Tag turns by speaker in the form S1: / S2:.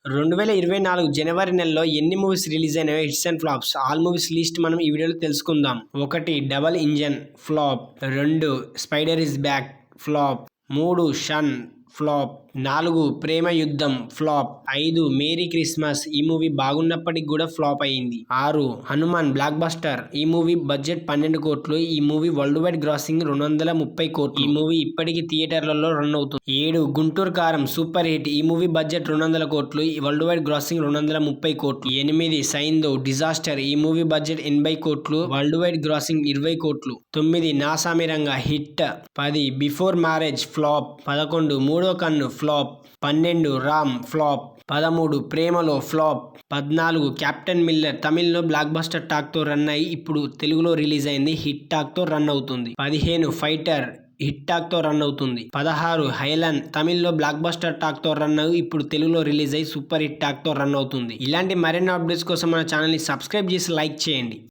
S1: 2024 జనవరి నెలలో ఎన్ని మూవీస్ రిలీజ్ అయినాయో hits and flops all movies list మనం ఈ వీడియోలో తెలుసుకుందాం. 1 double engine flop, 2 spider is back flop, 3 షన్ flop, 4 Prema Yuddham flop, 5 Merry Christmas ఈ మూవీ బాగున్నప్పటికి కూడా ఫ్లాప్ అయింది. 6 హనుమాన్ బ్లాక్ బస్టర్, ఈ మూవీ బడ్జెట్ 12 కోట్లు, ఈ మూవీ వరల్డ్ వైడ్ గ్రాసింగ్ 230 కోట్లు, ఈ మూవీ ఇప్పటికీ థియేటర్లలో రన్ అవుతుంది. 7 గుంటూరు కారం సూపర్ హిట్, ఈ మూవీ బడ్జెట్ 200 కోట్లు, వరల్డ్ వైడ్ గ్రాసింగ్ 230 కోట్లు. 8 సైందో డిజాస్టర్, ఈ మూవీ బడ్జెట్ 80 కోట్లు, వరల్డ్ వైడ్ గ్రాసింగ్ 20 కోట్లు. 9 Naa Saami Ranga hit. 10 before marriage flop, 11 మూడో కన్ను ఫ్లాప్, 12 రామ్ ఫ్లాప్, 13 ప్రేమలో ఫ్లాప్, 14 కెప్టెన్ మిల్లర్ తమిళ్లో బ్లాక్ బస్టర్ టాక్ తో రన్ అయ్యి ఇప్పుడు తెలుగులో రిలీజ్ అయింది, హిట్ టాక్ తో రన్ అవుతుంది. 15 ఫైటర్ హిట్ టాక్ తో రన్ అవుతుంది. 16 హైలన్ తమిళ్లో బ్లాక్ బస్టర్ టాక్ తో రన్ అయ్యి ఇప్పుడు తెలుగులో రిలీజ్ అయ్యి సూపర్ హిట్ టాక్ తో రన్ అవుతుంది. ఇలాంటి మరిన్ని అప్డేట్స్ కోసం మన ఛానల్ ని సబ్స్క్రైబ్ చేసి లైక్ చేయండి.